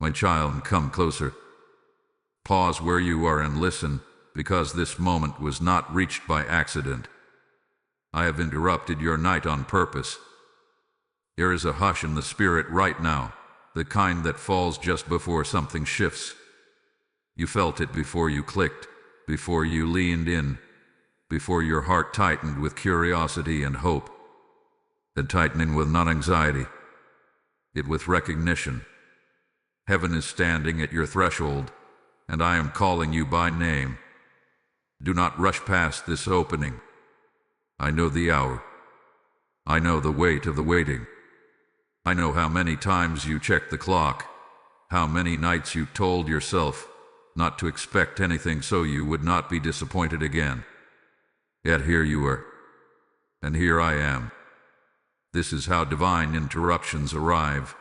My child, come closer. Pause where you are and listen, because this moment was not reached by accident. I have interrupted your night on purpose. There is a hush in the spirit right now, the kind that falls just before something shifts. You felt it before you clicked, before you leaned in, before your heart tightened with curiosity and hope. The tightening with not anxiety, it with recognition. Heaven is standing at your threshold, and I am calling you by name. Do not rush past this opening. I know the hour. I know the weight of the waiting. I know how many times you checked the clock, how many nights you told yourself not to expect anything so you would not be disappointed again. Yet here you are, and here I am. This is how divine interruptions arrive,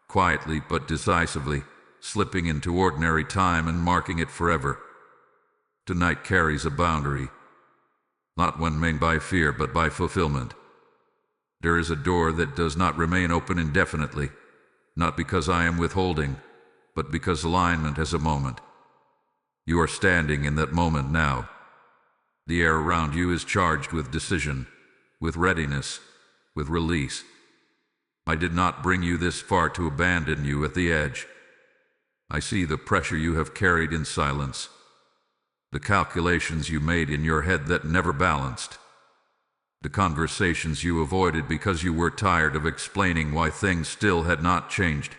quietly but decisively, slipping into ordinary time and marking it forever. Tonight carries a boundary, not one made by fear but by fulfillment. There is a door that does not remain open indefinitely, not because I am withholding, but because alignment has a moment. You are standing in that moment now. The air around you is charged with decision, with readiness, with release. I did not bring you this far to abandon you at the edge. I see the pressure you have carried in silence, the calculations you made in your head that never balanced, the conversations you avoided because you were tired of explaining why things still had not changed.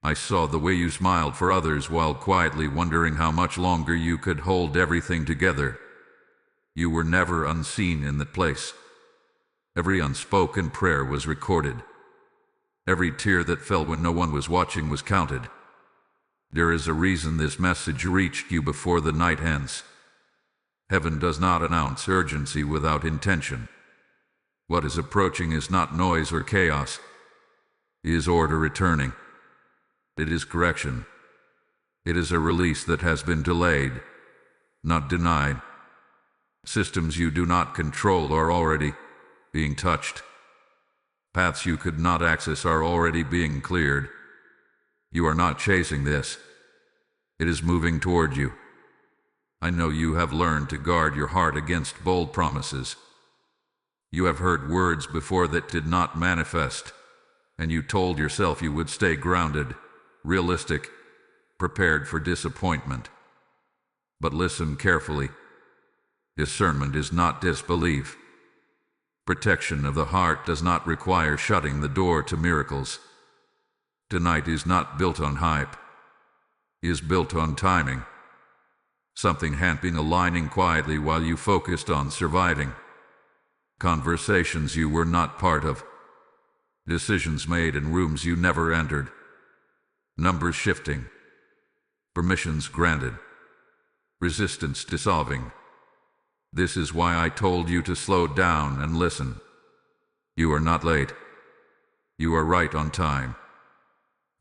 I saw the way you smiled for others while quietly wondering how much longer you could hold everything together. You were never unseen in that place. Every unspoken prayer was recorded. Every tear that fell when no one was watching was counted. There is a reason this message reached you before the night ends. Heaven does not announce urgency without intention. What is approaching is not noise or chaos. It is order returning. It is correction. It is a release that has been delayed, not denied. Systems you do not control are already being touched. Paths you could not access are already being cleared. You are not chasing this. It is moving toward you. I know you have learned to guard your heart against bold promises. You have heard words before that did not manifest, and you told yourself you would stay grounded, realistic, prepared for disappointment. But listen carefully. Discernment is not disbelief. Protection of the heart does not require shutting the door to miracles. Tonight is not built on hype. It is built on timing. Something had been aligning quietly while you focused on surviving. Conversations you were not part of. Decisions made in rooms you never entered. Numbers shifting. Permissions granted. Resistance dissolving. This is why I told you to slow down and listen. You are not late. You are right on time.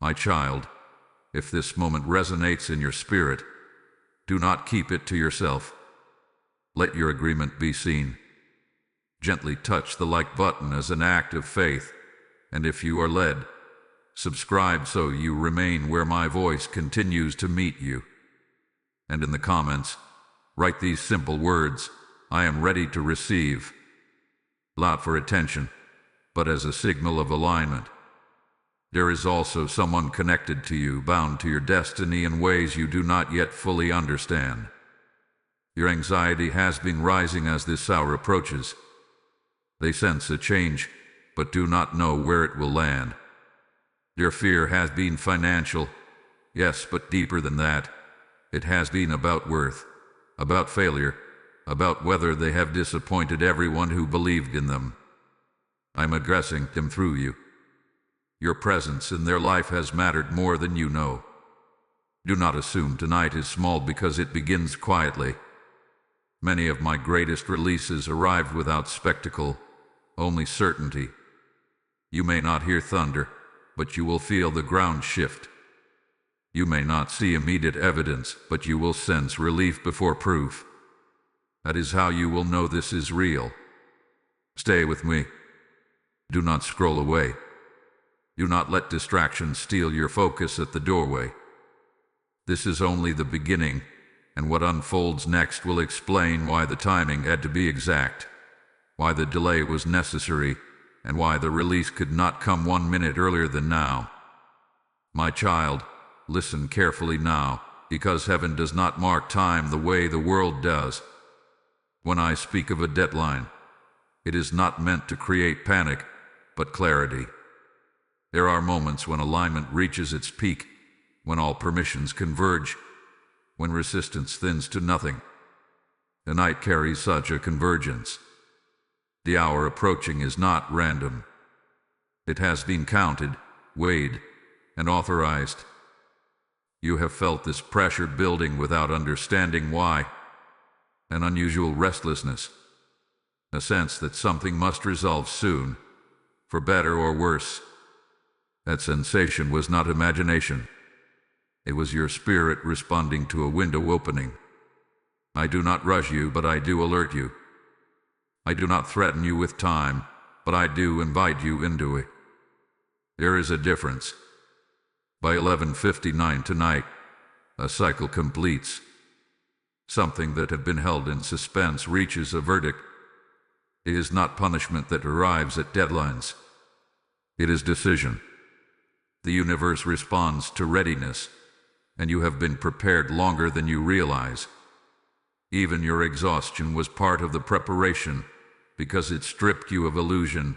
My child, if this moment resonates in your spirit, do not keep it to yourself. Let your agreement be seen. Gently touch the like button as an act of faith, and if you are led, subscribe so you remain where my voice continues to meet you. And in the comments, write these simple words: I am ready to receive. Not for attention, but as a signal of alignment. There is also someone connected to you, bound to your destiny in ways you do not yet fully understand. Your anxiety has been rising as this hour approaches. They sense a change, but do not know where it will land. Your fear has been financial, yes, but deeper than that. It has been about worth, about failure, about whether they have disappointed everyone who believed in them. I'm addressing them through you. Your presence in their life has mattered more than you know. Do not assume tonight is small because it begins quietly. Many of my greatest releases arrived without spectacle, only certainty. You may not hear thunder, but you will feel the ground shift. You may not see immediate evidence, but you will sense relief before proof. That is how you will know this is real. Stay with me. Do not scroll away. Do not let distractions steal your focus at the doorway. This is only the beginning, and what unfolds next will explain why the timing had to be exact, why the delay was necessary, and why the release could not come 1 minute earlier than now. My child, listen carefully now, because heaven does not mark time the way the world does. When I speak of a deadline, it is not meant to create panic, but clarity. There are moments when alignment reaches its peak, when all permissions converge, when resistance thins to nothing. The night carries such a convergence. The hour approaching is not random. It has been counted, weighed, and authorized. You have felt this pressure building without understanding why. An unusual restlessness, a sense that something must resolve soon, for better or worse. That sensation was not imagination. It was your spirit responding to a window opening. I do not rush you, but I do alert you. I do not threaten you with time, but I do invite you into it. There is a difference. By 11:59 tonight, a cycle completes. Something that had been held in suspense reaches a verdict. It is not punishment that arrives at deadlines. It is decision. The universe responds to readiness, and you have been prepared longer than you realize. Even your exhaustion was part of the preparation, because it stripped you of illusion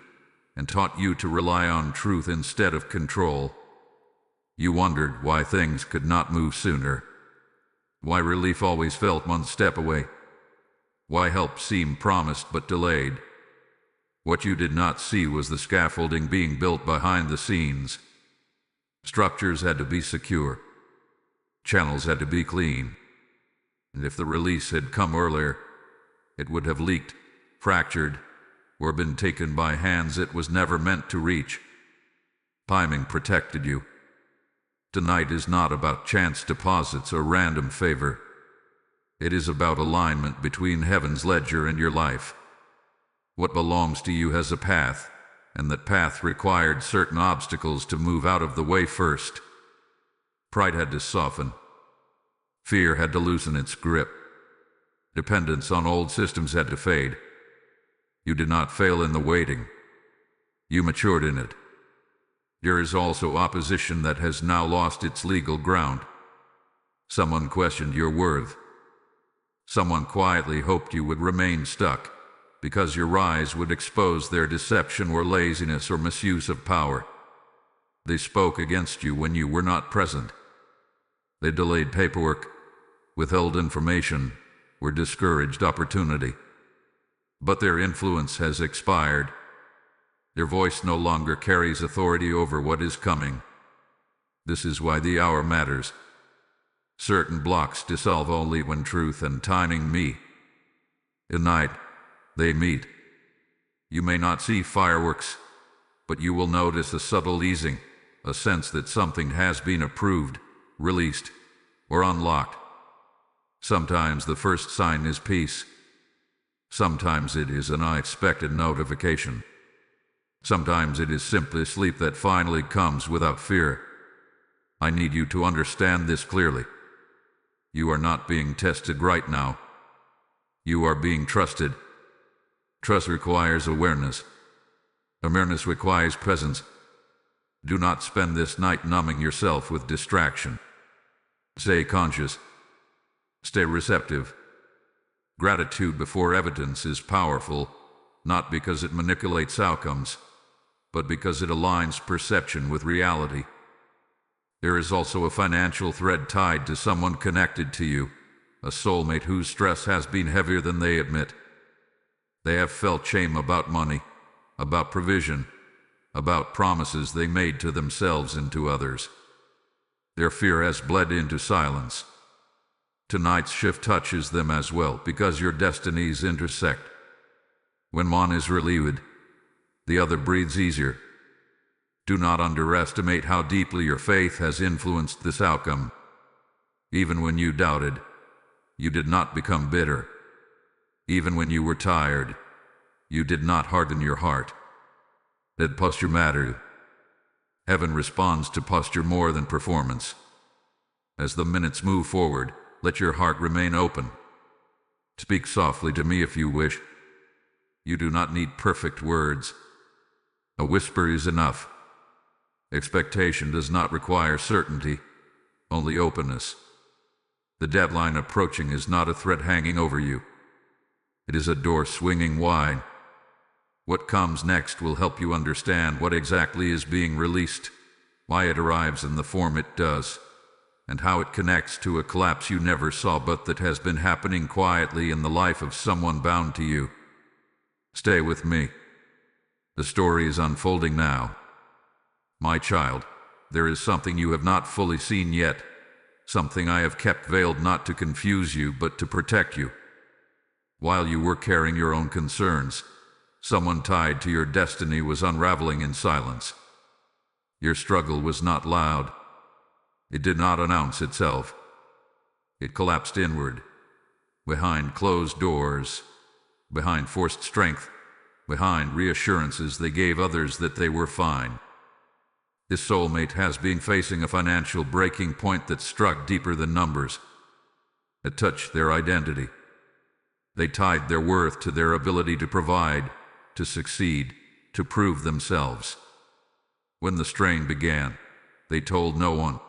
and taught you to rely on truth instead of control. You wondered why things could not move sooner, why relief always felt one step away, why help seemed promised but delayed. What you did not see was the scaffolding being built behind the scenes. Structures had to be secure. Channels had to be clean. And if the release had come earlier, it would have leaked, fractured, or been taken by hands it was never meant to reach. Timing protected you. Tonight is not about chance deposits or random favor. It is about alignment between heaven's ledger and your life. What belongs to you has a path, and that path required certain obstacles to move out of the way first. Pride had to soften. Fear had to loosen its grip. Dependence on old systems had to fade. You did not fail in the waiting. You matured in it. There is also opposition that has now lost its legal ground. Someone questioned your worth. Someone quietly hoped you would remain stuck, because your rise would expose their deception or laziness or misuse of power. They spoke against you when you were not present. They delayed paperwork, withheld information, or discouraged opportunity. But their influence has expired. Their voice no longer carries authority over what is coming. This is why the hour matters. Certain blocks dissolve only when truth and timing meet. At night, they meet. You may not see fireworks, but you will notice a subtle easing, a sense that something has been approved, released, or unlocked. Sometimes the first sign is peace. Sometimes it is an unexpected notification. Sometimes it is simply sleep that finally comes without fear. I need you to understand this clearly. You are not being tested right now. You are being trusted. Trust requires awareness. Awareness requires presence. Do not spend this night numbing yourself with distraction. Stay conscious. Stay receptive. Gratitude before evidence is powerful, not because it manipulates outcomes, but because it aligns perception with reality. There is also a financial thread tied to someone connected to you, a soulmate whose stress has been heavier than they admit. They have felt shame about money, about provision, about promises they made to themselves and to others. Their fear has bled into silence. Tonight's shift touches them as well, because your destinies intersect. When one is relieved, the other breathes easier. Do not underestimate how deeply your faith has influenced this outcome. Even when you doubted, you did not become bitter. Even when you were tired, you did not harden your heart. That posture mattered. Heaven responds to posture more than performance. As the minutes move forward, let your heart remain open. Speak softly to me if you wish. You do not need perfect words. A whisper is enough. Expectation does not require certainty, only openness. The deadline approaching is not a threat hanging over you. It is a door swinging wide. What comes next will help you understand what exactly is being released, why it arrives in the form it does, and how it connects to a collapse you never saw but that has been happening quietly in the life of someone bound to you. Stay with me. The story is unfolding now. My child, there is something you have not fully seen yet, something I have kept veiled not to confuse you but to protect you. While you were carrying your own concerns, someone tied to your destiny was unraveling in silence. Your struggle was not loud. It did not announce itself. It collapsed inward, behind closed doors, behind forced strength, behind reassurances they gave others that they were fine. This soulmate has been facing a financial breaking point that struck deeper than numbers. It touched their identity. They tied their worth to their ability to provide, to succeed, to prove themselves. When the strain began, they told no one.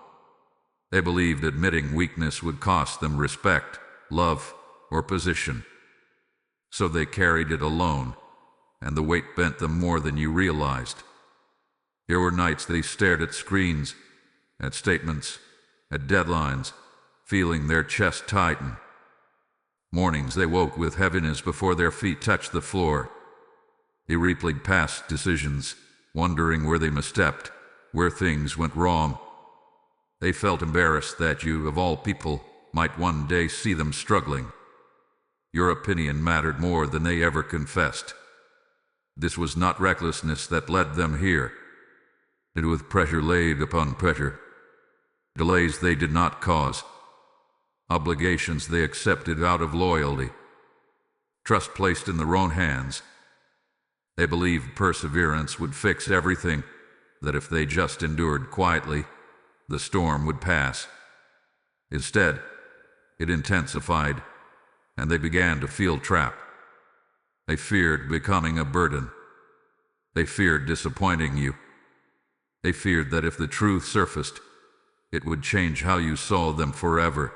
They believed admitting weakness would cost them respect, love, or position. So they carried it alone, and the weight bent them more than you realized. There were nights they stared at screens, at statements, at deadlines, feeling their chest tighten. Mornings they woke with heaviness before their feet touched the floor. They replayed past decisions, wondering where they misstepped, where things went wrong. They felt embarrassed that you, of all people, might one day see them struggling. Your opinion mattered more than they ever confessed. This was not recklessness that led them here. It was pressure laid upon pressure. Delays they did not cause. Obligations they accepted out of loyalty. Trust placed in their own hands. They believed perseverance would fix everything, that if they just endured quietly, the storm would pass. Instead, it intensified, and they began to feel trapped. They feared becoming a burden. They feared disappointing you. They feared that if the truth surfaced, it would change how you saw them forever.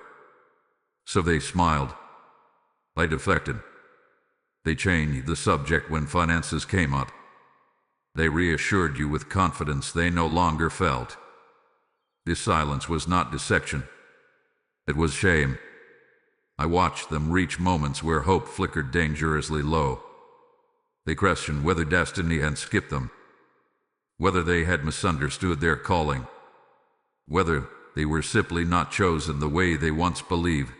So they smiled. They deflected. They changed the subject when finances came up. They reassured you with confidence they no longer felt. This silence was not dissection. It was shame. I watched them reach moments where hope flickered dangerously low. They questioned whether destiny had skipped them, whether they had misunderstood their calling, whether they were simply not chosen the way they once believed.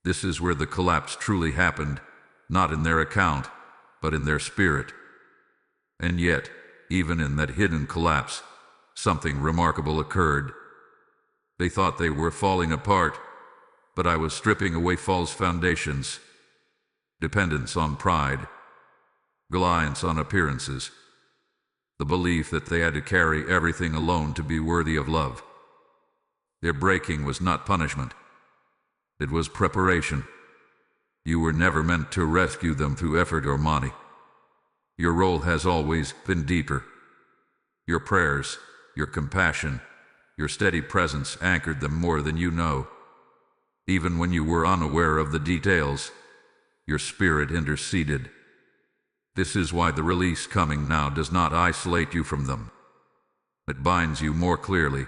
This is where the collapse truly happened, not in their account, but in their spirit. And yet, even in that hidden collapse, something remarkable occurred. They thought they were falling apart, but I was stripping away false foundations. Dependence on pride, reliance on appearances, the belief that they had to carry everything alone to be worthy of love. Their breaking was not punishment. It was preparation. You were never meant to rescue them through effort or money. Your role has always been deeper. Your prayers, your compassion, your steady presence anchored them more than you know. Even when you were unaware of the details, your spirit interceded. This is why the release coming now does not isolate you from them. It binds you more clearly.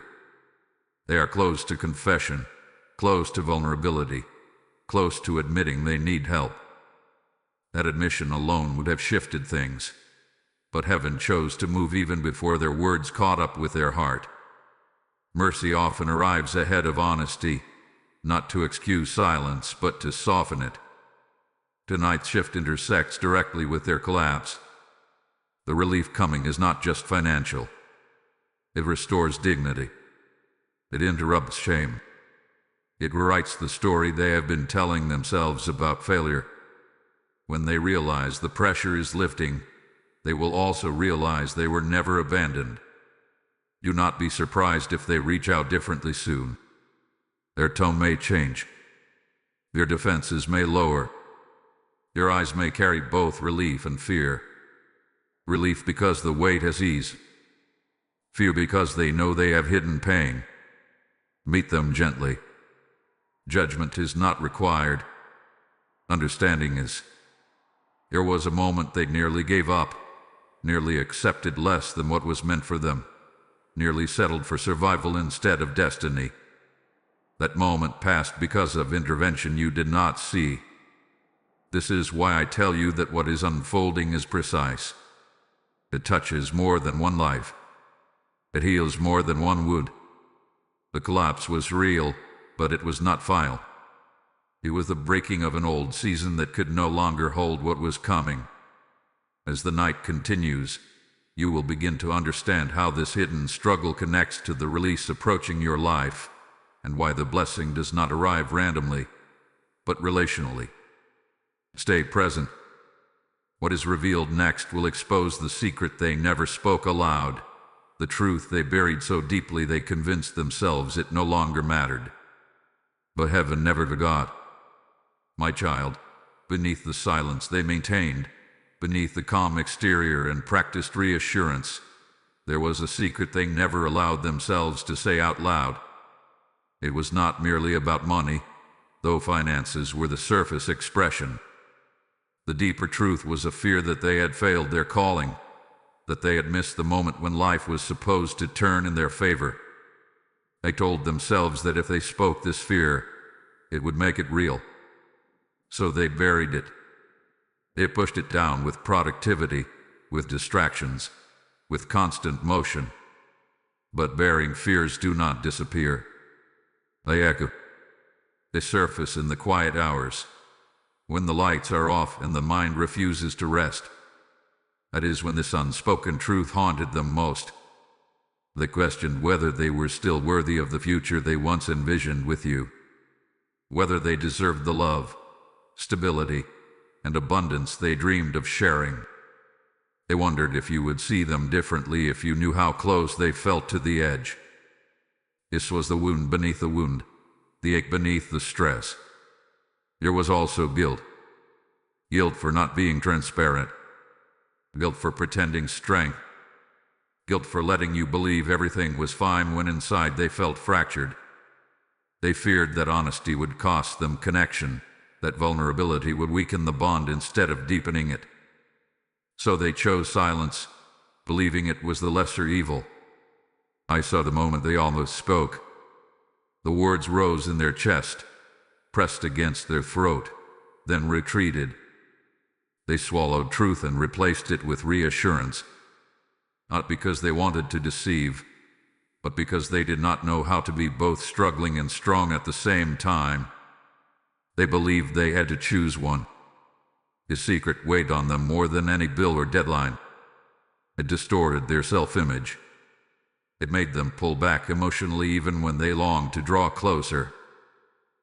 They are close to confession, close to vulnerability, close to admitting they need help. That admission alone would have shifted things, but heaven chose to move even before their words caught up with their heart. Mercy often arrives ahead of honesty, not to excuse silence, but to soften it. Tonight's shift intersects directly with their collapse. The relief coming is not just financial. It restores dignity. It interrupts shame. It rewrites the story they have been telling themselves about failure. When they realize the pressure is lifting, they will also realize they were never abandoned. Do not be surprised if they reach out differently soon. Their tone may change. Their defenses may lower. Your eyes may carry both relief and fear. Relief because the weight has eased. Fear because they know they have hidden pain. Meet them gently. Judgment is not required. Understanding is. There was a moment they nearly gave up, nearly accepted less than what was meant for them, nearly settled for survival instead of destiny. That moment passed because of intervention you did not see. This is why I tell you that what is unfolding is precise. It touches more than one life. It heals more than one wound. The collapse was real, but it was not final. It was the breaking of an old season that could no longer hold what was coming. As the night continues, you will begin to understand how this hidden struggle connects to the release approaching your life, and why the blessing does not arrive randomly, but relationally. Stay present. What is revealed next will expose the secret they never spoke aloud, the truth they buried so deeply they convinced themselves it no longer mattered. But heaven never forgot. My child, beneath the silence they maintained, beneath the calm exterior and practiced reassurance, there was a secret they never allowed themselves to say out loud. It was not merely about money, though finances were the surface expression. The deeper truth was a fear that they had failed their calling, that they had missed the moment when life was supposed to turn in their favor. They told themselves that if they spoke this fear, it would make it real. So they buried it. They pushed it down with productivity, with distractions, with constant motion. But bearing fears do not disappear. They echo. They surface in the quiet hours, when the lights are off and the mind refuses to rest. That is when this unspoken truth haunted them most. They questioned whether they were still worthy of the future they once envisioned with you, whether they deserved the love, stability, and abundance they dreamed of sharing. They wondered if you would see them differently if you knew how close they felt to the edge. This was the wound beneath the wound, the ache beneath the stress. There was also guilt. Guilt for not being transparent. Guilt for pretending strength. Guilt for letting you believe everything was fine when inside they felt fractured. They feared that honesty would cost them connection, that vulnerability would weaken the bond instead of deepening it. So they chose silence, believing it was the lesser evil. I saw the moment they almost spoke. The words rose in their chest, pressed against their throat, then retreated. They swallowed truth and replaced it with reassurance, not because they wanted to deceive, but because they did not know how to be both struggling and strong at the same time. They believed they had to choose one. His secret weighed on them more than any bill or deadline. It distorted their self-image. It made them pull back emotionally even when they longed to draw closer.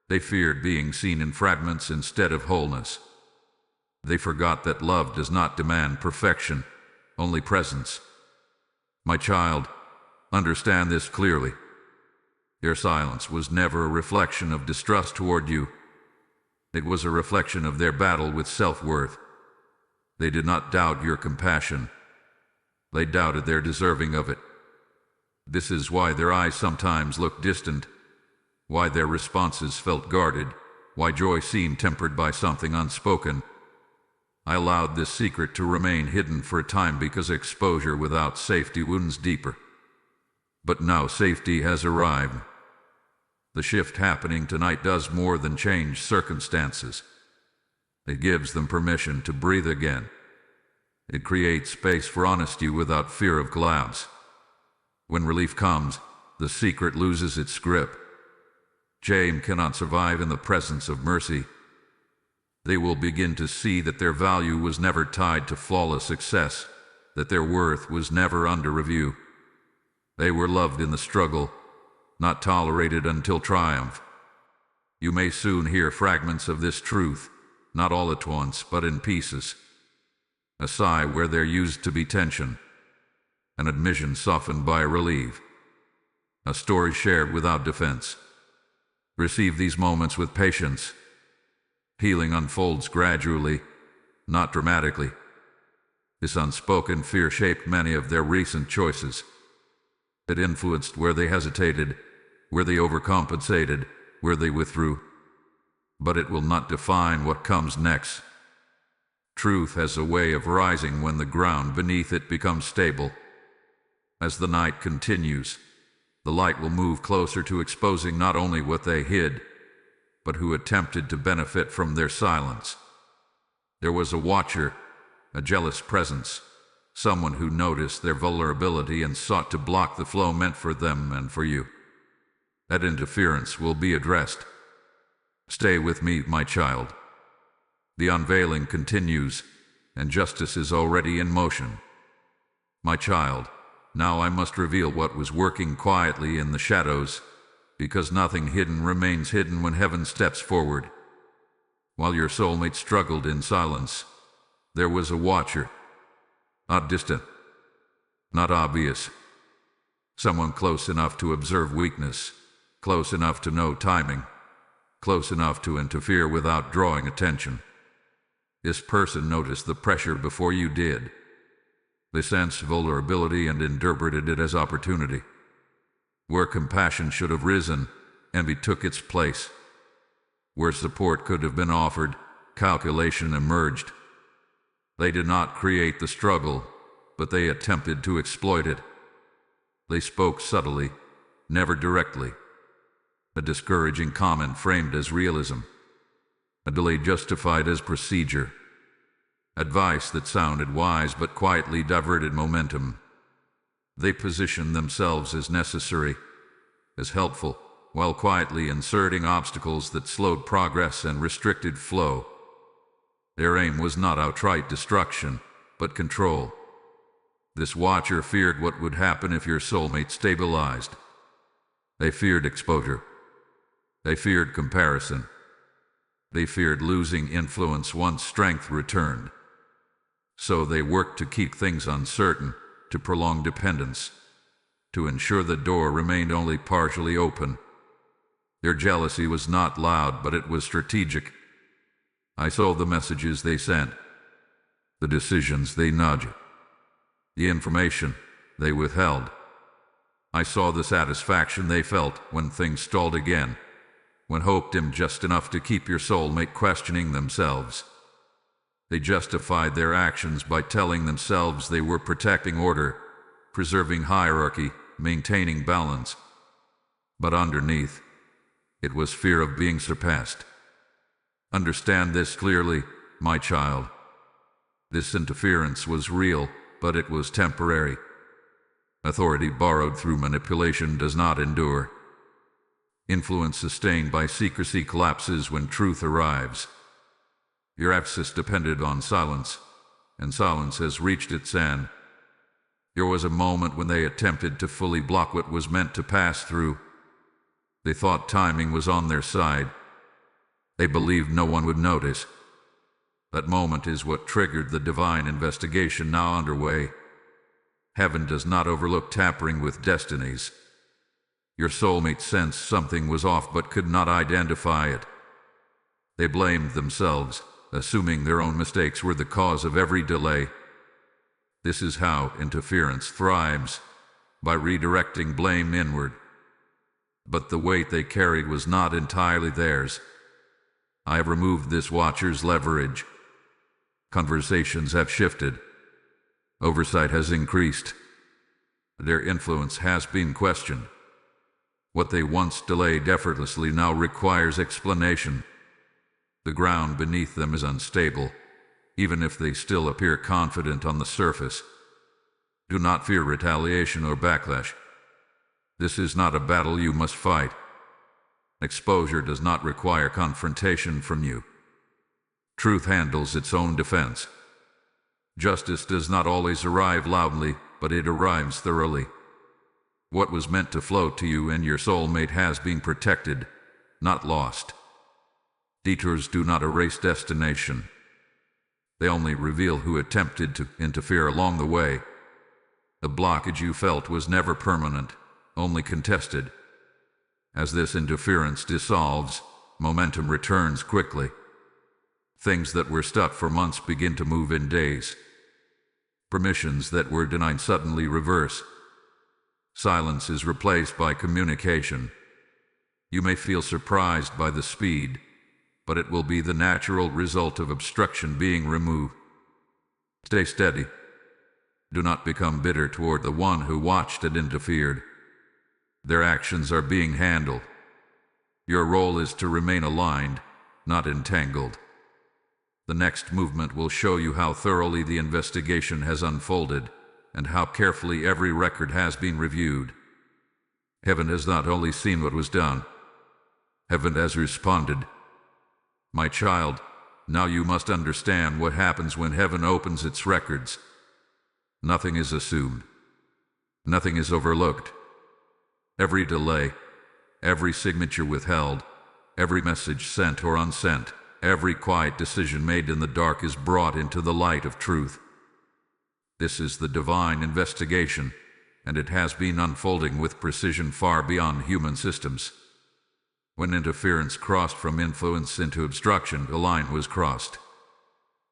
They feared being seen in fragments instead of wholeness. They forgot that love does not demand perfection, only presence. My child, understand this clearly. Their silence was never a reflection of distrust toward you. It was a reflection of their battle with self-worth. They did not doubt your compassion. They doubted their deserving of it. This is why their eyes sometimes looked distant, why their responses felt guarded, why joy seemed tempered by something unspoken. I allowed this secret to remain hidden for a time because exposure without safety wounds deeper. But now safety has arrived. The shift happening tonight does more than change circumstances. It gives them permission to breathe again. It creates space for honesty without fear of collapse. When relief comes, the secret loses its grip. Shame cannot survive in the presence of mercy. They will begin to see that their value was never tied to flawless success, that their worth was never under review. They were loved in the struggle, not tolerated until triumph. You may soon hear fragments of this truth, not all at once, but in pieces. A sigh where there used to be tension, an admission softened by relief, a story shared without defense. Receive these moments with patience. Healing unfolds gradually, not dramatically. This unspoken fear shaped many of their recent choices. It influenced where they hesitated, where they overcompensated, where they withdrew. But it will not define what comes next. Truth has a way of rising when the ground beneath it becomes stable. As the night continues, the light will move closer to exposing not only what they hid, but who attempted to benefit from their silence. There was a watcher, a jealous presence, someone who noticed their vulnerability and sought to block the flow meant for them and for you. That interference will be addressed. Stay with me, my child. The unveiling continues, and justice is already in motion. My child, now I must reveal what was working quietly in the shadows, because nothing hidden remains hidden when heaven steps forward. While your soulmate struggled in silence, there was a watcher. Not distant, not obvious. Someone close enough to observe weakness, close enough to know timing, close enough to interfere without drawing attention. This person noticed the pressure before you did. They sensed vulnerability and interpreted it as opportunity. Where compassion should have risen, envy took its place. Where support could have been offered, calculation emerged. They did not create the struggle, but they attempted to exploit it. They spoke subtly, never directly. A discouraging comment framed as realism. A delay justified as procedure. Advice that sounded wise but quietly diverted momentum. They positioned themselves as necessary, as helpful, while quietly inserting obstacles that slowed progress and restricted flow. Their aim was not outright destruction, but control. This watcher feared what would happen if your soulmate stabilized. They feared exposure. They feared comparison. They feared losing influence once strength returned. So they worked to keep things uncertain, to prolong dependence, to ensure the door remained only partially open. Their jealousy was not loud, but it was strategic. I saw the messages they sent, the decisions they nudged, the information they withheld. I saw the satisfaction they felt when things stalled again, when hope dimmed just enough to keep your soulmate questioning themselves. They justified their actions by telling themselves they were protecting order, preserving hierarchy, maintaining balance. But underneath, it was fear of being surpassed. Understand this clearly, my child. This interference was real, but it was temporary. Authority borrowed through manipulation does not endure. Influence sustained by secrecy collapses when truth arrives. Your access depended on silence, and silence has reached its end. There was a moment when they attempted to fully block what was meant to pass through. They thought timing was on their side. They believed no one would notice. That moment is what triggered the divine investigation now underway. Heaven does not overlook tampering with destinies. Your soulmate sensed something was off but could not identify it. They blamed themselves, assuming their own mistakes were the cause of every delay. This is how interference thrives, by redirecting blame inward. But the weight they carried was not entirely theirs. I have removed this watcher's leverage. Conversations have shifted. Oversight has increased. Their influence has been questioned. What they once delayed effortlessly now requires explanation. The ground beneath them is unstable, even if they still appear confident on the surface. Do not fear retaliation or backlash. This is not a battle you must fight. Exposure does not require confrontation from you. Truth handles its own defense. Justice does not always arrive loudly, but it arrives thoroughly. What was meant to flow to you and your soulmate has been protected, not lost. Detours do not erase destination. They only reveal who attempted to interfere along the way. The blockage you felt was never permanent, only contested. As this interference dissolves, momentum returns quickly. Things that were stuck for months begin to move in days. Permissions that were denied suddenly reverse. Silence is replaced by communication. You may feel surprised by the speed, but it will be the natural result of obstruction being removed. Stay steady. Do not become bitter toward the one who watched and interfered. Their actions are being handled. Your role is to remain aligned, not entangled. The next movement will show you how thoroughly the investigation has unfolded and how carefully every record has been reviewed. Heaven has not only seen what was done, heaven has responded. My child, now you must understand what happens when heaven opens its records. Nothing is assumed. Nothing is overlooked. Every delay, every signature withheld, every message sent or unsent, every quiet decision made in the dark is brought into the light of truth. This is the divine investigation, and it has been unfolding with precision far beyond human systems. When interference crossed from influence into obstruction, a line was crossed.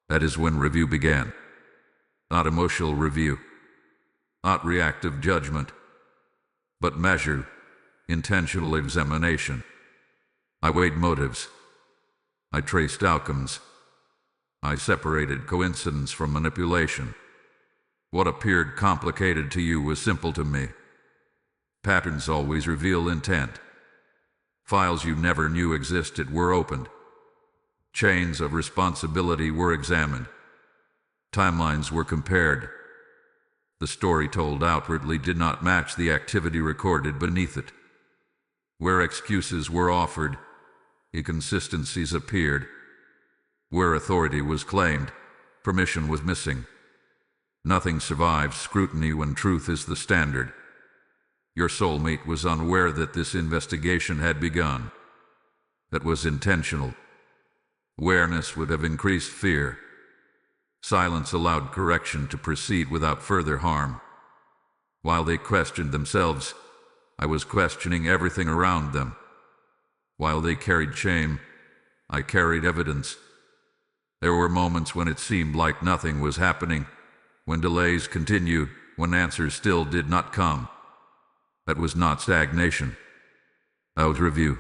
That is when review began. Not emotional review, not reactive judgment, but measured, intentional examination. I weighed motives. I traced outcomes. I separated coincidence from manipulation. What appeared complicated to you was simple to me. Patterns always reveal intent. Files you never knew existed were opened. Chains of responsibility were examined. Timelines were compared. The story told outwardly did not match the activity recorded beneath it. Where excuses were offered, inconsistencies appeared. Where authority was claimed, permission was missing. Nothing survives scrutiny when truth is the standard. Your soulmate was unaware that this investigation had begun. That was intentional. Awareness would have increased fear. Silence allowed correction to proceed without further harm. While they questioned themselves, I was questioning everything around them. While they carried shame, I carried evidence. There were moments when it seemed like nothing was happening, when delays continued, when answers still did not come. That was not stagnation. That was review.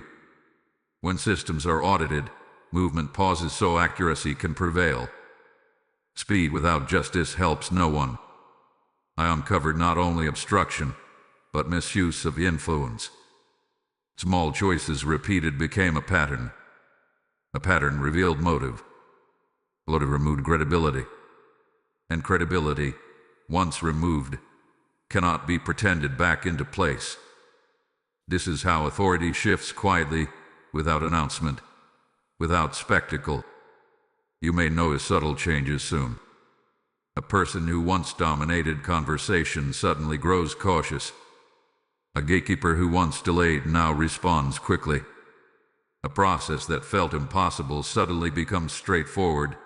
When systems are audited, movement pauses so accuracy can prevail. Speed without justice helps no one. I uncovered not only obstruction, but misuse of influence. Small choices repeated became a pattern. A pattern revealed motive. Motive removed credibility. And credibility, once removed, cannot be pretended back into place. This is how authority shifts quietly, without announcement, without spectacle. You may notice subtle changes soon. A person who once dominated conversation suddenly grows cautious. A gatekeeper who once delayed now responds quickly. A process that felt impossible suddenly becomes straightforward.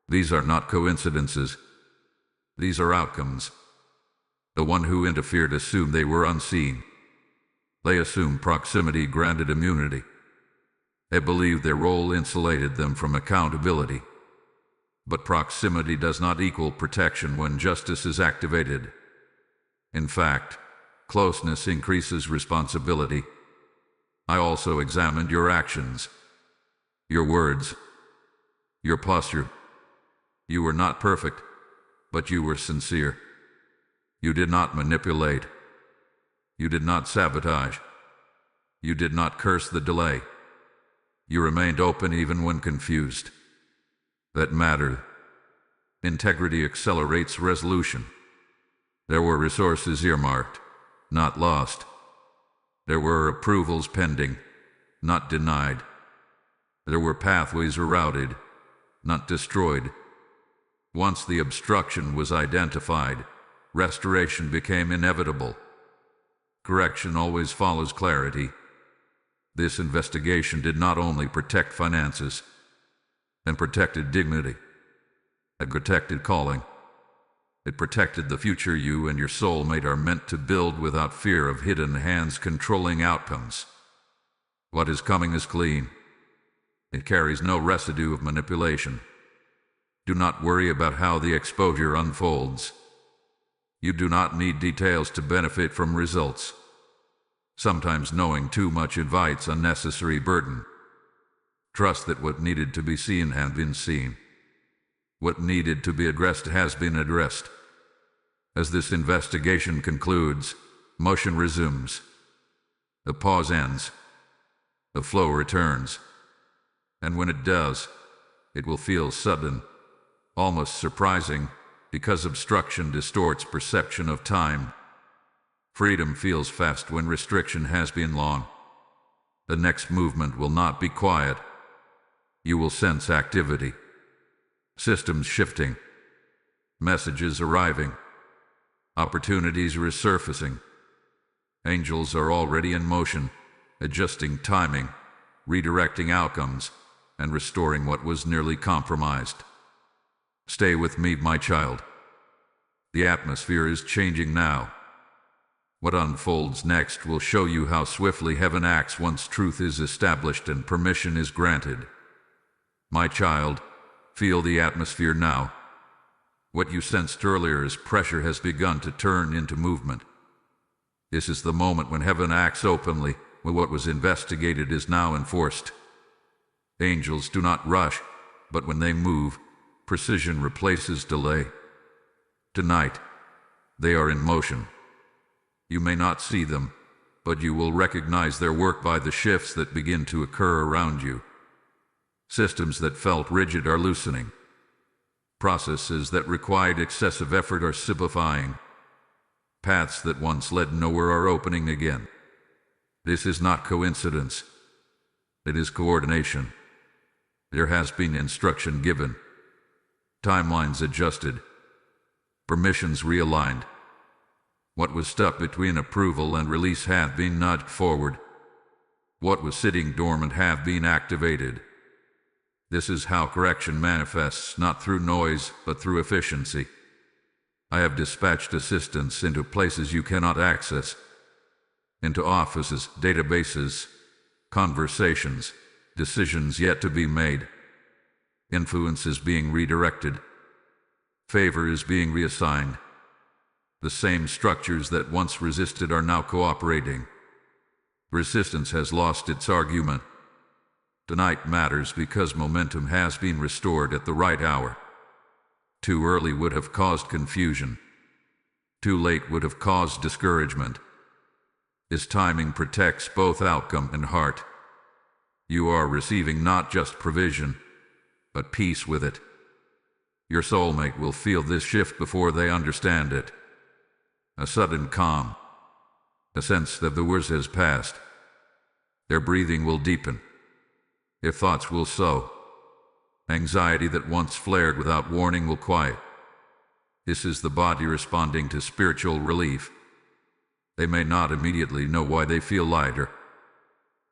These are not coincidences. These are outcomes. The one who interfered assumed they were unseen. They assumed proximity granted immunity. They believed their role insulated them from accountability. But proximity does not equal protection when justice is activated. In fact, closeness increases responsibility. I also examined your actions, your words, your posture. You were not perfect, but you were sincere. You did not manipulate. You did not sabotage. You did not curse the delay. You remained open even when confused. That mattered. Integrity accelerates resolution. There were resources earmarked, not lost. There were approvals pending, not denied. There were pathways rerouted, not destroyed. Once the obstruction was identified, restoration became inevitable. Correction always follows clarity. This investigation did not only protect finances, and protected dignity, and protected calling. It protected the future you and your soulmate are meant to build without fear of hidden hands controlling outcomes. What is coming is clean. It carries no residue of manipulation. Do not worry about how the exposure unfolds. You do not need details to benefit from results. Sometimes knowing too much invites unnecessary burden. Trust that what needed to be seen has been seen. What needed to be addressed has been addressed. As this investigation concludes, motion resumes. The pause ends. The flow returns. And when it does, it will feel sudden, almost surprising, because obstruction distorts perception of time. Freedom feels fast when restriction has been long. The next movement will not be quiet. You will sense activity. Systems shifting. Messages arriving. Opportunities resurfacing. Angels are already in motion, adjusting timing, redirecting outcomes, and restoring what was nearly compromised. Stay with me, my child. The atmosphere is changing now. What unfolds next will show you how swiftly heaven acts once truth is established and permission is granted. My child, feel the atmosphere now. What you sensed earlier as pressure has begun to turn into movement. This is the moment when heaven acts openly, when what was investigated is now enforced. Angels do not rush, but when they move, precision replaces delay. Tonight, they are in motion. You may not see them, but you will recognize their work by the shifts that begin to occur around you. Systems that felt rigid are loosening. Processes that required excessive effort are simplifying. Paths that once led nowhere are opening again. This is not coincidence. It is coordination. There has been instruction given. Timelines adjusted. Permissions realigned. What was stuck between approval and release had been nudged forward. What was sitting dormant have been activated. This is how correction manifests, not through noise, but through efficiency. I have dispatched assistants into places you cannot access, into offices, databases, conversations, decisions yet to be made. Influence is being redirected. Favor is being reassigned. The same structures that once resisted are now cooperating. Resistance has lost its argument. Tonight matters because momentum has been restored at the right hour. Too early would have caused confusion. Too late would have caused discouragement. This timing protects both outcome and heart. You are receiving not just provision, but peace with it. Your soulmate will feel this shift before they understand it. A sudden calm. A sense that the worst has passed. Their breathing will deepen. Their thoughts will sow. Anxiety that once flared without warning will quiet. This is the body responding to spiritual relief. They may not immediately know why they feel lighter.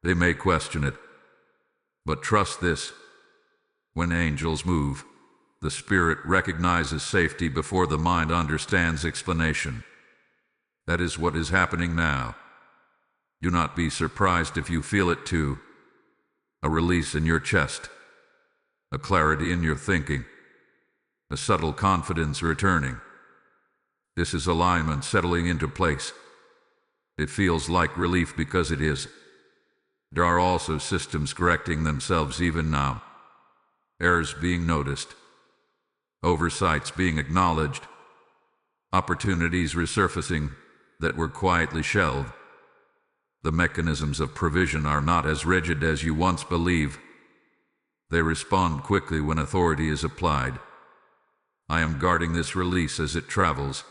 They may question it. But trust this. When angels move, the spirit recognizes safety before the mind understands explanation. That is what is happening now. Do not be surprised if you feel it too. A release in your chest. A clarity in your thinking. A subtle confidence returning. This is alignment settling into place. It feels like relief because it is. There are also systems correcting themselves even now. Errors being noticed. Oversights being acknowledged. Opportunities resurfacing that were quietly shelved. The mechanisms of provision are not as rigid as you once believed. They respond quickly when authority is applied. I am guarding this release as it travels.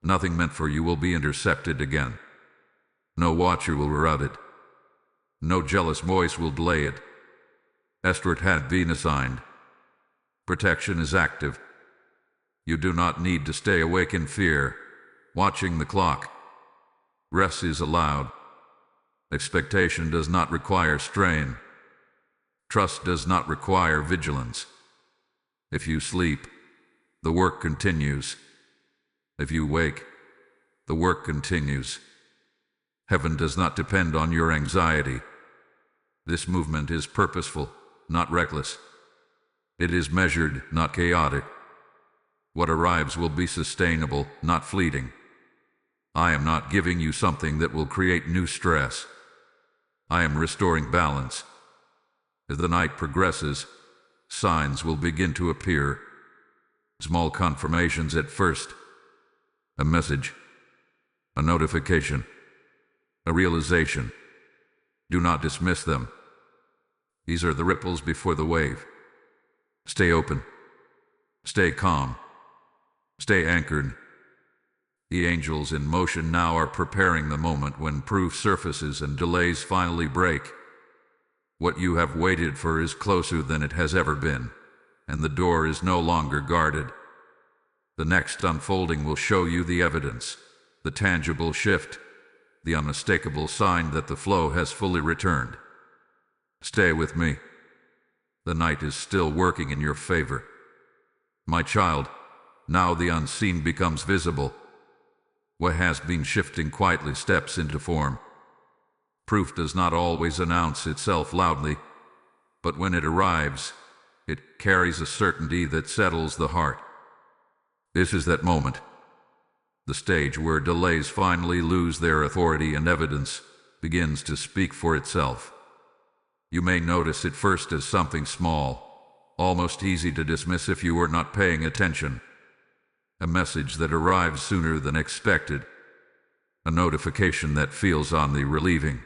Nothing meant for you will be intercepted again. No watcher will rout it. No jealous voice will delay it. Escort had been assigned. Protection is active. You do not need to stay awake in fear, watching the clock. Rest is allowed. Expectation does not require strain. Trust does not require vigilance. If you sleep, the work continues. If you wake, the work continues. Heaven does not depend on your anxiety. This movement is purposeful, not reckless. It is measured, not chaotic. What arrives will be sustainable, not fleeting. I am not giving you something that will create new stress. I am restoring balance. As the night progresses, signs will begin to appear. Small confirmations at first. A message. A notification. A realization. Do not dismiss them. These are the ripples before the wave. Stay open. Stay calm. Stay anchored. The angels in motion now are preparing the moment when proof surfaces and delays finally break. What you have waited for is closer than it has ever been, and the door is no longer guarded. The next unfolding will show you the evidence, the tangible shift, the unmistakable sign that the flow has fully returned. Stay with me. The night is still working in your favor. My child, now the unseen becomes visible. What has been shifting quietly steps into form. Proof does not always announce itself loudly, but when it arrives, it carries a certainty that settles the heart. This is that moment, the stage where delays finally lose their authority and evidence begins to speak for itself. You may notice it first as something small, almost easy to dismiss if you are not paying attention. A message that arrives sooner than expected. A notification that feels oddly relieving.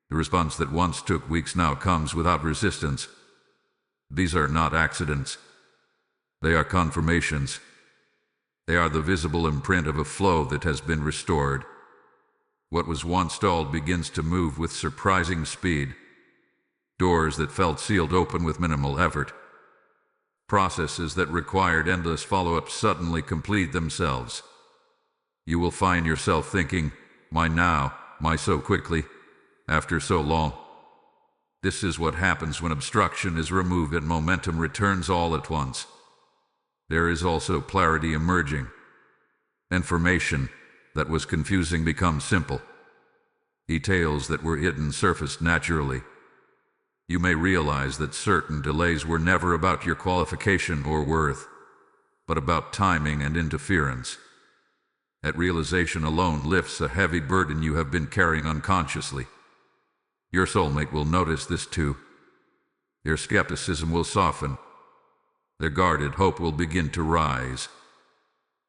The response that once took weeks now comes without resistance. These are not accidents. They are confirmations. They are the visible imprint of a flow that has been restored. What was once stalled begins to move with surprising speed. Doors that felt sealed open with minimal effort. Processes that required endless follow-up suddenly complete themselves. You will find yourself thinking, why now, why so quickly, after so long? This is what happens when obstruction is removed and momentum returns all at once. There is also clarity emerging. Information that was confusing becomes simple. Details that were hidden surface naturally. You may realize that certain delays were never about your qualification or worth, but about timing and interference. That realization alone lifts a heavy burden you have been carrying unconsciously. Your soulmate will notice this too. Their skepticism will soften. Their guarded hope will begin to rise.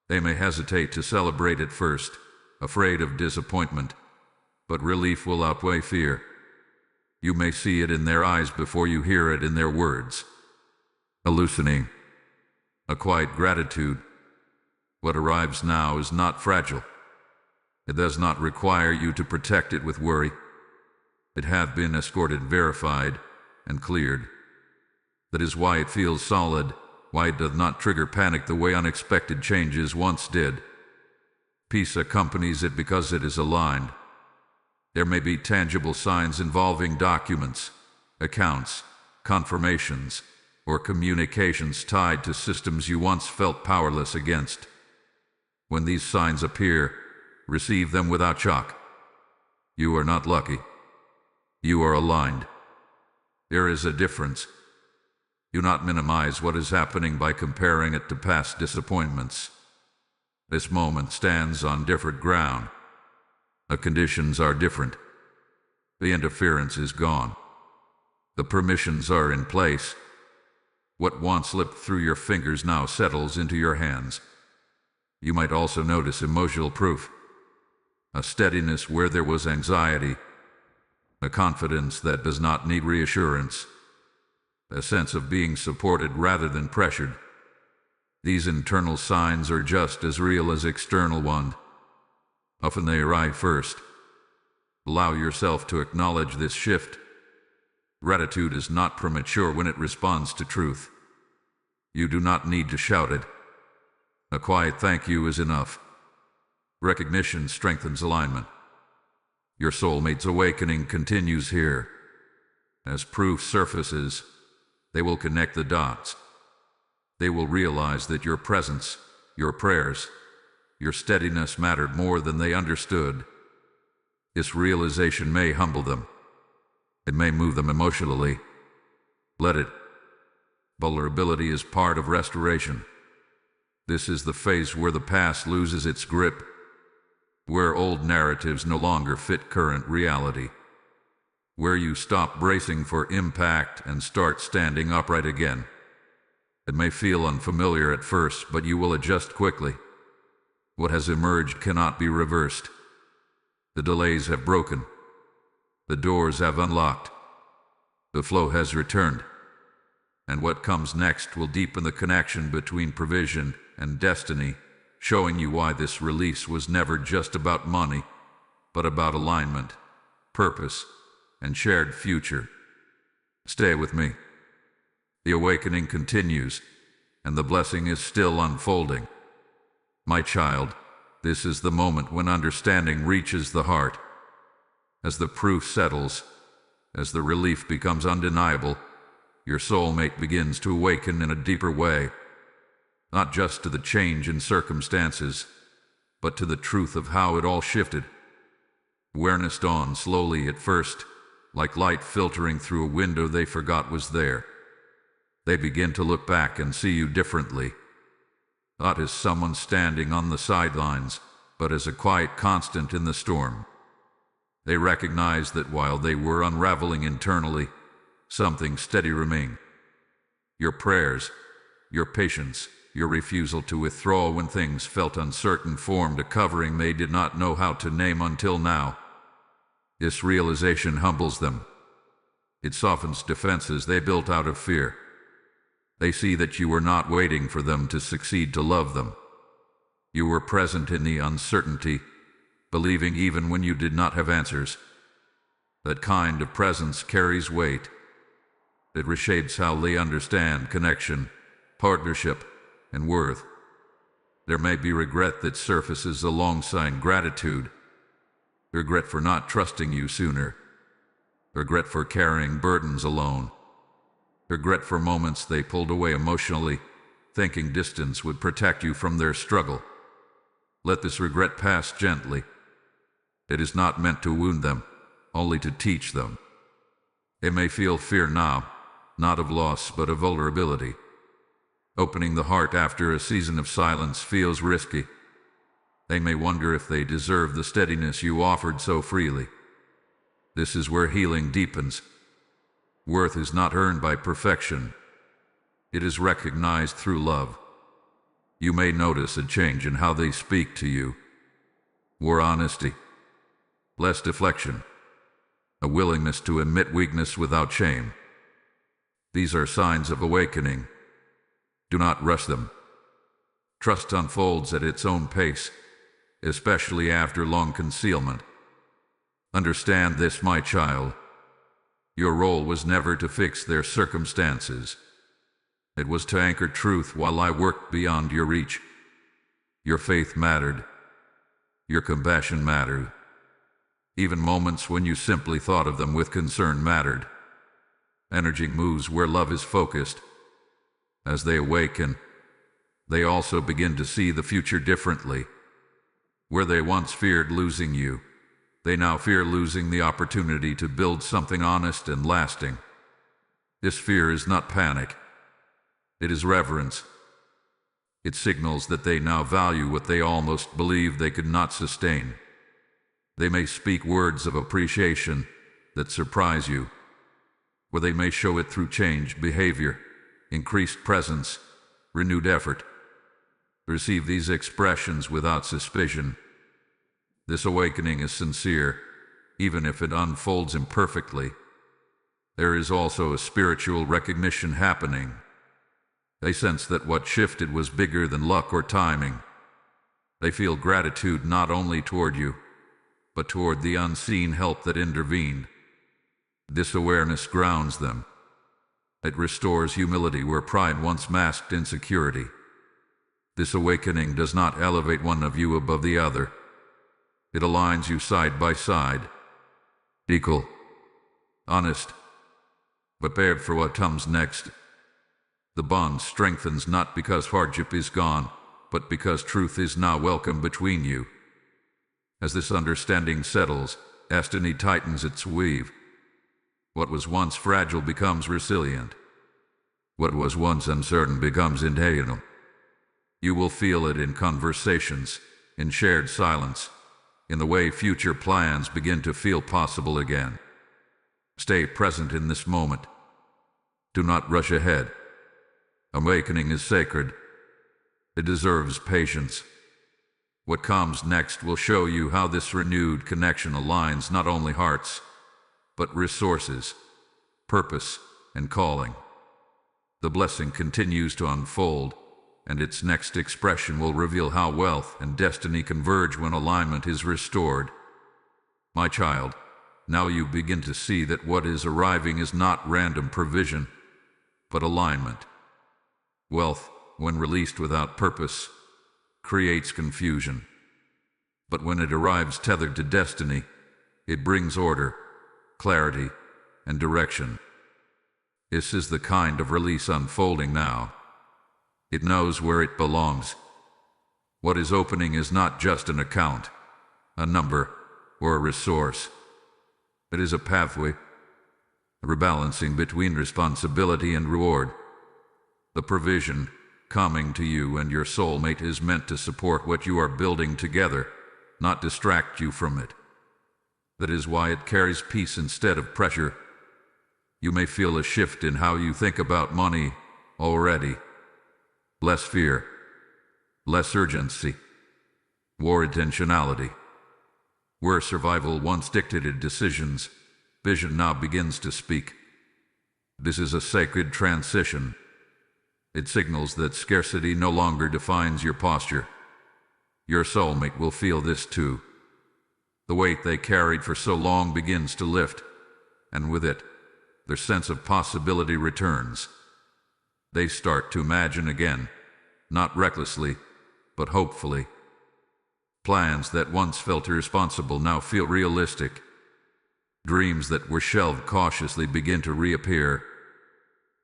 They may hesitate to celebrate at first, afraid of disappointment, but relief will outweigh fear. You may see it in their eyes before you hear it in their words. A loosening, a quiet gratitude. What arrives now is not fragile. It does not require you to protect it with worry. It has been escorted, verified, and cleared. That is why it feels solid, why it does not trigger panic the way unexpected changes once did. Peace accompanies it because it is aligned. There may be tangible signs involving documents, accounts, confirmations, or communications tied to systems you once felt powerless against. When these signs appear, receive them without shock. You are not lucky. You are aligned. There is a difference. Do not minimize what is happening by comparing it to past disappointments. This moment stands on different ground. The conditions are different. The interference is gone. The permissions are in place. What once slipped through your fingers now settles into your hands. You might also notice emotional proof. A steadiness where there was anxiety. A confidence that does not need reassurance. A sense of being supported rather than pressured. These internal signs are just as real as external ones. Often they arrive first. Allow yourself to acknowledge this shift. Gratitude is not premature when it responds to truth. You do not need to shout it. A quiet thank you is enough. Recognition strengthens alignment. Your soulmate's awakening continues here. As proof surfaces, they will connect the dots. They will realize that your presence, your prayers, Your steadiness mattered more than they understood. This realization may humble them. It may move them emotionally. Let it. Vulnerability is part of restoration. This is the phase where the past loses its grip, where old narratives no longer fit current reality, where you stop bracing for impact and start standing upright again. It may feel unfamiliar at first, but you will adjust quickly. What has emerged cannot be reversed. The delays have broken. The doors have unlocked. The flow has returned. And what comes next will deepen the connection between provision and destiny, showing you why this release was never just about money, but about alignment, purpose, and shared future. Stay with me. The awakening continues, and the blessing is still unfolding. My child, this is the moment when understanding reaches the heart. As the proof settles, as the relief becomes undeniable, your soulmate begins to awaken in a deeper way, not just to the change in circumstances, but to the truth of how it all shifted. Awareness dawns slowly at first, like light filtering through a window they forgot was there. They begin to look back and see you differently, not as someone standing on the sidelines, but as a quiet constant in the storm. They recognize that while they were unraveling internally, something steady remained. Your prayers, your patience, your refusal to withdraw when things felt uncertain formed a covering they did not know how to name until now. This realization humbles them. It softens defenses they built out of fear. They see that you were not waiting for them to succeed to love them. You were present in the uncertainty, believing even when you did not have answers. That kind of presence carries weight. It reshapes how they understand connection, partnership, and worth. There may be regret that surfaces alongside gratitude. Regret for not trusting you sooner. Regret for carrying burdens alone. Regret for moments they pulled away emotionally, thinking distance would protect you from their struggle. Let this regret pass gently. It is not meant to wound them, only to teach them. They may feel fear now, not of loss but of vulnerability. Opening the heart after a season of silence feels risky. They may wonder if they deserve the steadiness you offered so freely. This is where healing deepens. Worth is not earned by perfection. It is recognized through love. You may notice a change in how they speak to you. More honesty. Less deflection. A willingness to admit weakness without shame. These are signs of awakening. Do not rush them. Trust unfolds at its own pace, especially after long concealment. Understand this, my child. Your role was never to fix their circumstances. It was to anchor truth while I worked beyond your reach. Your faith mattered. Your compassion mattered. Even moments when you simply thought of them with concern mattered. Energy moves where love is focused. As they awaken, they also begin to see the future differently. Where they once feared losing you, they now fear losing the opportunity to build something honest and lasting. This fear is not panic. It is reverence. It signals that they now value what they almost believed they could not sustain. They may speak words of appreciation that surprise you, or they may show it through changed behavior, increased presence, renewed effort. Receive these expressions without suspicion. This awakening is sincere, even if it unfolds imperfectly. There is also a spiritual recognition happening. They sense that what shifted was bigger than luck or timing. They feel gratitude not only toward you, but toward the unseen help that intervened. This awareness grounds them. It restores humility where pride once masked insecurity. This awakening does not elevate one of you above the other. It aligns you side by side, equal, honest, prepared for what comes next. The bond strengthens not because hardship is gone, but because truth is now welcome between you. As this understanding settles, destiny tightens its weave. What was once fragile becomes resilient. What was once uncertain becomes intangible. You will feel it in conversations, in shared silence, in the way future plans begin to feel possible again. Stay present in this moment. Do not rush ahead. Awakening is sacred. It deserves patience. What comes next will show you how this renewed connection aligns not only hearts, but resources, purpose, and calling. The blessing continues to unfold, and its next expression will reveal how wealth and destiny converge when alignment is restored. My child, now you begin to see that what is arriving is not random provision, but alignment. Wealth, when released without purpose, creates confusion. But when it arrives tethered to destiny, it brings order, clarity, and direction. This is the kind of release unfolding now. It knows where it belongs. What is opening is not just an account, a number, or a resource. It is a pathway, a rebalancing between responsibility and reward. The provision coming to you and your soulmate is meant to support what you are building together, not distract you from it. That is why it carries peace instead of pressure. You may feel a shift in how you think about money already. Less fear, less urgency, more intentionality. Where survival once dictated decisions, vision now begins to speak. This is a sacred transition. It signals that scarcity no longer defines your posture. Your soulmate will feel this too. The weight they carried for so long begins to lift, and with it, their sense of possibility returns. They start to imagine again, not recklessly, but hopefully. Plans that once felt irresponsible now feel realistic. Dreams that were shelved cautiously begin to reappear.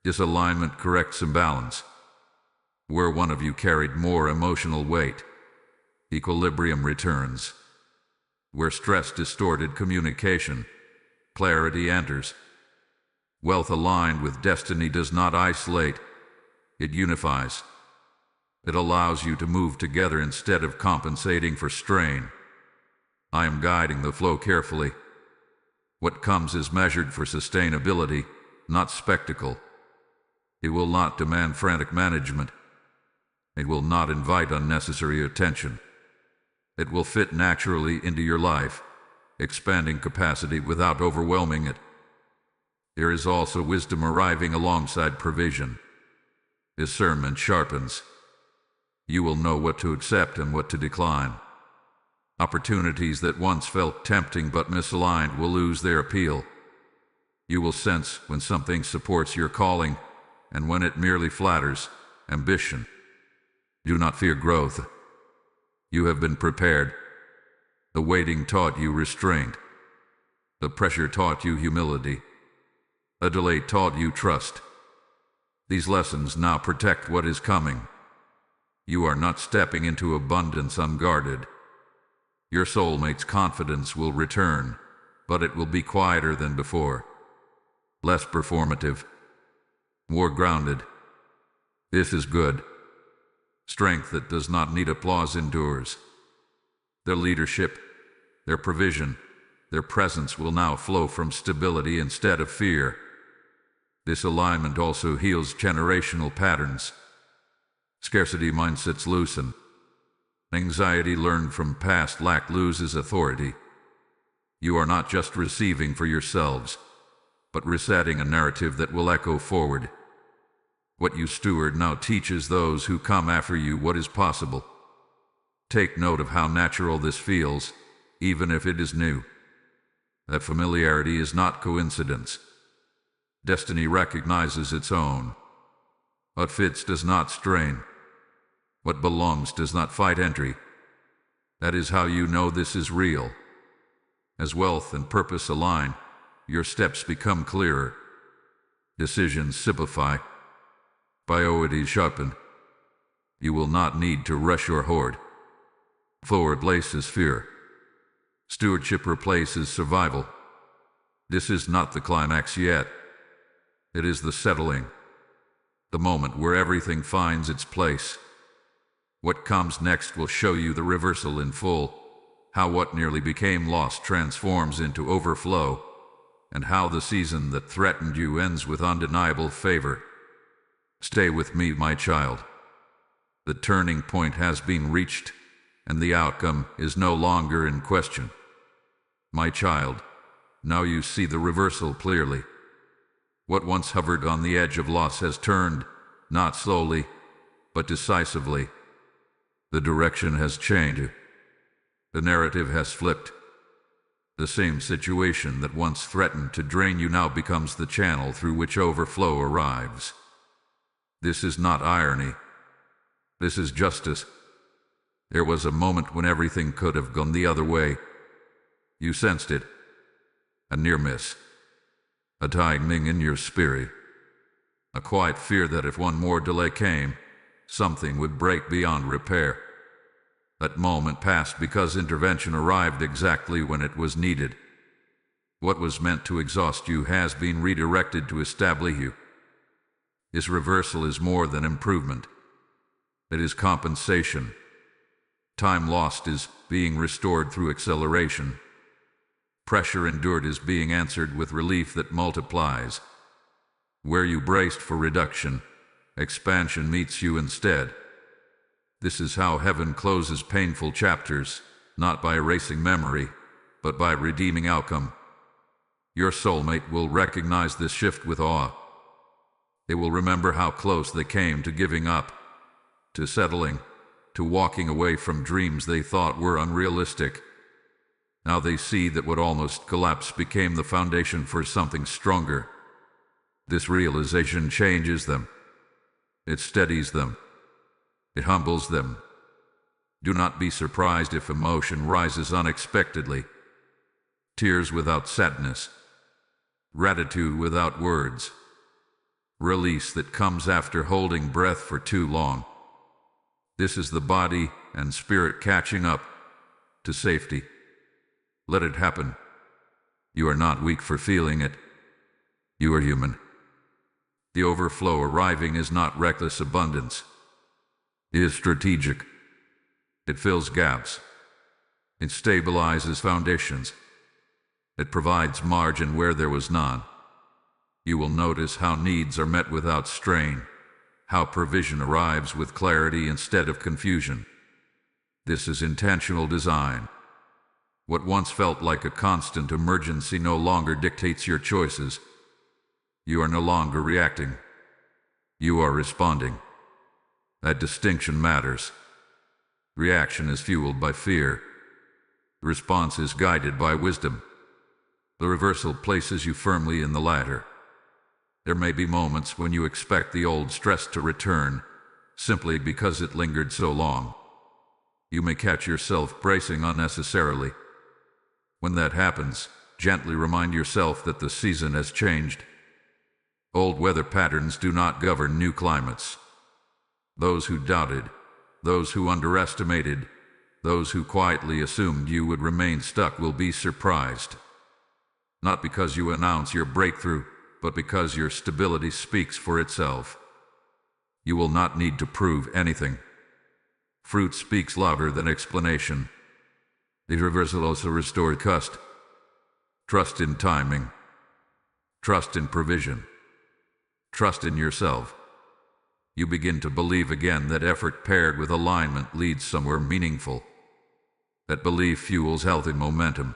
Disalignment corrects imbalance. Where one of you carried more emotional weight, equilibrium returns. Where stress distorted communication, clarity enters. Wealth aligned with destiny does not isolate, it unifies. It allows you to move together instead of compensating for strain. I am guiding the flow carefully. What comes is measured for sustainability, not spectacle. It will not demand frantic management. It will not invite unnecessary attention. It will fit naturally into your life, expanding capacity without overwhelming it. There is also wisdom arriving alongside provision. Discernment sharpens. You will know what to accept and what to decline. Opportunities that once felt tempting but misaligned will lose their appeal. You will sense when something supports your calling and when it merely flatters ambition. Do not fear growth. You have been prepared. The waiting taught you restraint. The pressure taught you humility. A delay taught you trust. These lessons now protect what is coming. You are not stepping into abundance unguarded. Your soulmate's confidence will return, but it will be quieter than before. Less performative. More grounded. This is good. Strength that does not need applause endures. Their leadership, their provision, their presence will now flow from stability instead of fear. This alignment also heals generational patterns. Scarcity mindsets loosen. Anxiety learned from past lack loses authority. You are not just receiving for yourselves, but resetting a narrative that will echo forward. What you steward now teaches those who come after you what is possible. Take note of how natural this feels, even if it is new. That familiarity is not coincidence. Destiny recognizes its own. What fits does not strain. What belongs does not fight entry. That is how you know this is real. As wealth and purpose align, your steps become clearer. Decisions simplify. Priorities sharpen. You will not need to rush or hoard. Forward places fear. Stewardship replaces survival. This is not the climax yet. It is the settling. The moment where everything finds its place. What comes next will show you the reversal in full, how what nearly became lost transforms into overflow, and how the season that threatened you ends with undeniable favor. Stay with me, my child. The turning point has been reached, and the outcome is no longer in question. My child, now you see the reversal clearly. What once hovered on the edge of loss has turned, not slowly, but decisively. The direction has changed. The narrative has flipped. The same situation that once threatened to drain you now becomes the channel through which overflow arrives. This is not irony. This is justice. There was a moment when everything could have gone the other way. You sensed it. A near miss. A tightening in your spirit. A quiet fear that if one more delay came, something would break beyond repair. That moment passed because intervention arrived exactly when it was needed. What was meant to exhaust you has been redirected to establish you. This reversal is more than improvement. It is compensation. Time lost is being restored through acceleration. Pressure endured is being answered with relief that multiplies. Where you braced for reduction, expansion meets you instead. This is how heaven closes painful chapters, not by erasing memory, but by redeeming outcome. Your soulmate will recognize this shift with awe. They will remember how close they came to giving up, to settling, to walking away from dreams they thought were unrealistic. Now they see that what almost collapsed became the foundation for something stronger. This realization changes them. It steadies them. It humbles them. Do not be surprised if emotion rises unexpectedly. Tears without sadness. Gratitude without words. Release that comes after holding breath for too long. This is the body and spirit catching up to safety. Let it happen. You are not weak for feeling it. You are human. The overflow arriving is not reckless abundance. It is strategic. It fills gaps. It stabilizes foundations. It provides margin where there was none. You will notice how needs are met without strain, how provision arrives with clarity instead of confusion. This is intentional design. What once felt like a constant emergency no longer dictates your choices. You are no longer reacting. You are responding. That distinction matters. Reaction is fueled by fear. Response is guided by wisdom. The reversal places you firmly in the latter. There may be moments when you expect the old stress to return, simply because it lingered so long. You may catch yourself bracing unnecessarily. When that happens, gently remind yourself that the season has changed. Old weather patterns do not govern new climates. Those who doubted, those who underestimated, those who quietly assumed you would remain stuck will be surprised. Not because you announce your breakthrough, but because your stability speaks for itself. You will not need to prove anything. Fruit speaks louder than explanation. The reversal also restored trust in timing, trust in provision, trust in yourself. You begin to believe again that effort paired with alignment leads somewhere meaningful. That belief fuels healthy momentum.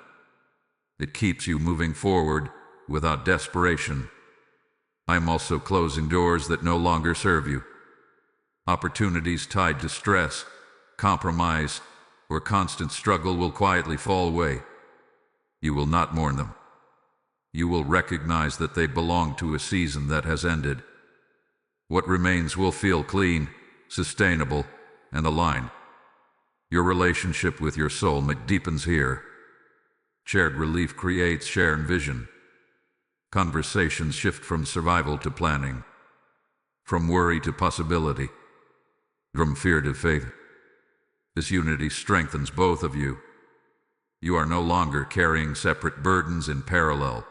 It keeps you moving forward without desperation. I am also closing doors that no longer serve you. Opportunities tied to stress, compromise, or constant struggle will quietly fall away. You will not mourn them. You will recognize that they belong to a season that has ended. What remains will feel clean, sustainable, and aligned. Your relationship with your soulmate deepens here. Shared relief creates shared vision. Conversations shift from survival to planning, from worry to possibility. From fear to faith. This unity strengthens both of you. You are no longer carrying separate burdens in parallel.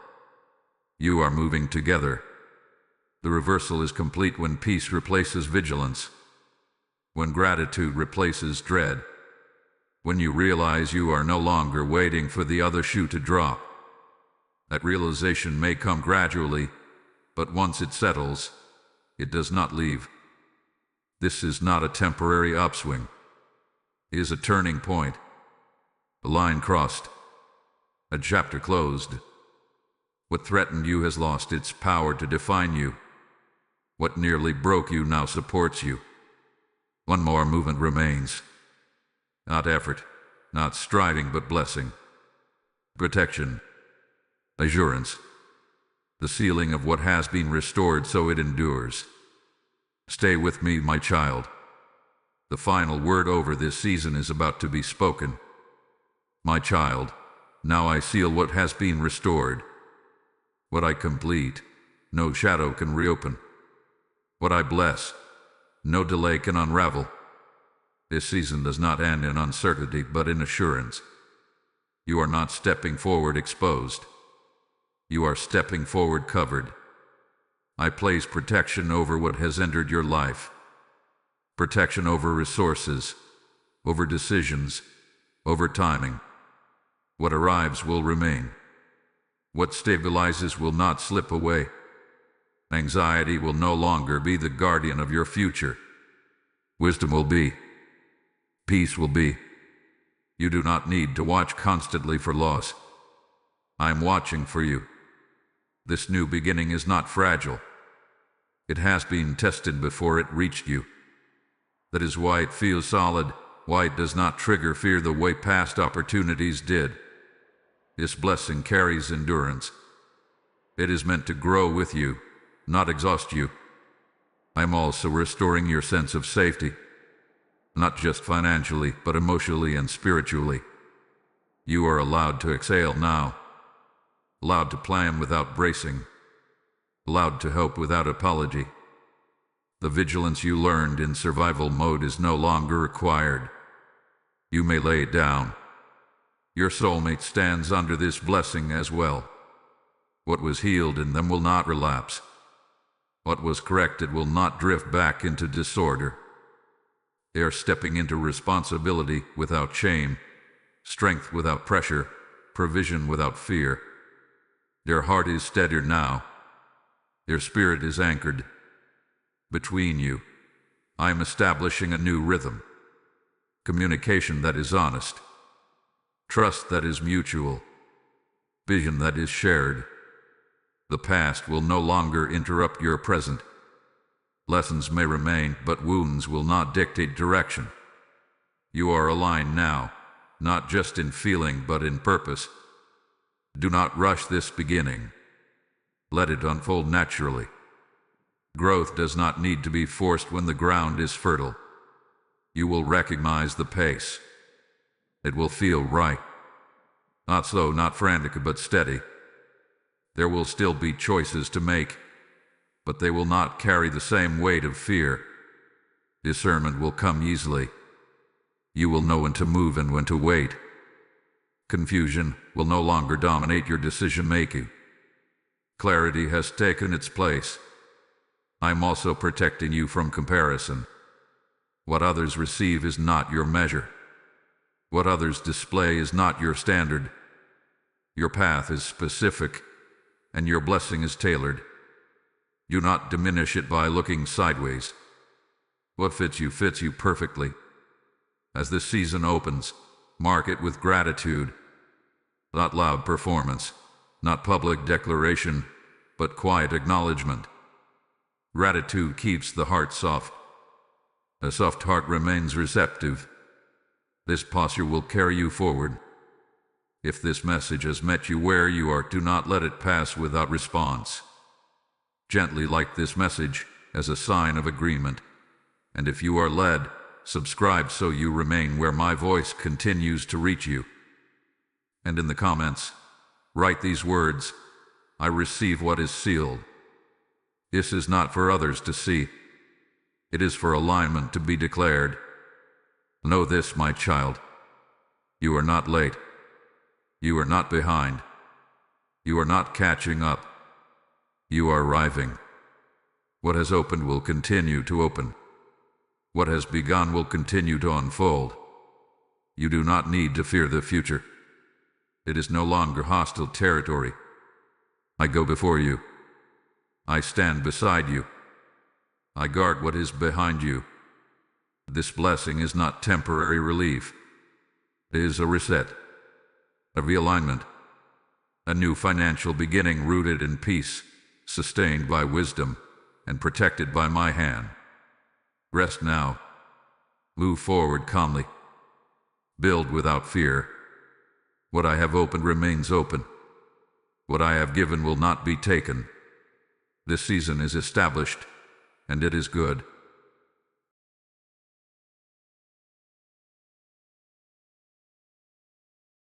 You are moving together. The reversal is complete when peace replaces vigilance, when gratitude replaces dread, when you realize you are no longer waiting for the other shoe to drop. That realization may come gradually, but once it settles, it does not leave. This is not a temporary upswing. It is a turning point, a line crossed, a chapter closed. What threatened you has lost its power to define you. What nearly broke you now supports you. One more movement remains. Not effort, not striving, but blessing. Protection. Assurance. The sealing of what has been restored so it endures. Stay with me, my child. The final word over this season is about to be spoken. My child, now I seal what has been restored. What I complete, no shadow can reopen. What I bless, no delay can unravel. This season does not end in uncertainty, but in assurance. You are not stepping forward exposed. You are stepping forward covered. I place protection over what has entered your life. Protection over resources, over decisions, over timing. What arrives will remain. What stabilizes will not slip away. Anxiety will no longer be the guardian of your future. Wisdom will be. Peace will be. You do not need to watch constantly for loss. I am watching for you. This new beginning is not fragile. It has been tested before it reached you. That is why it feels solid, why it does not trigger fear the way past opportunities did. This blessing carries endurance. It is meant to grow with you, not exhaust you. I am also restoring your sense of safety, not just financially, but emotionally and spiritually. You are allowed to exhale now, allowed to plan without bracing, allowed to hope without apology. The vigilance you learned in survival mode is no longer required. You may lay it down. Your soulmate stands under this blessing as well. What was healed in them will not relapse. What was corrected will not drift back into disorder. They are stepping into responsibility without shame, strength without pressure, provision without fear. Their heart is steadier now. Their spirit is anchored. Between you, I am establishing a new rhythm. Communication that is honest. Trust that is mutual. Vision that is shared. The past will no longer interrupt your present. Lessons may remain, but wounds will not dictate direction. You are aligned now, not just in feeling, but in purpose. Do not rush this beginning. Let it unfold naturally. Growth does not need to be forced when the ground is fertile. You will recognize the pace. It will feel right. Not slow, not frantic, but steady. There will still be choices to make, but they will not carry the same weight of fear. Discernment will come easily. You will know when to move and when to wait. Confusion will no longer dominate your decision-making. Clarity has taken its place. I'm also protecting you from comparison. What others receive is not your measure. What others display is not your standard. Your path is specific, and your blessing is tailored. Do not diminish it by looking sideways. What fits you perfectly. As this season opens, mark it with gratitude. Not loud performance, not public declaration, but quiet acknowledgement. Gratitude keeps the heart soft. A soft heart remains receptive. This posture will carry you forward. If this message has met you where you are, do not let it pass without response. Gently light this message as a sign of agreement. And if you are led, subscribe so you remain where my voice continues to reach you. And in the comments, write these words: I receive what is sealed. This is not for others to see. It is for alignment to be declared. Know this, my child. You are not late. You are not behind. You are not catching up. You are arriving. What has opened will continue to open. What has begun will continue to unfold. You do not need to fear the future. It is no longer hostile territory. I go before you. I stand beside you. I guard what is behind you. This blessing is not temporary relief. It is a reset, a realignment, a new financial beginning rooted in peace, sustained by wisdom, and protected by my hand. Rest now. Move forward calmly. Build without fear. What I have opened remains open. What I have given will not be taken. This season is established, and it is good.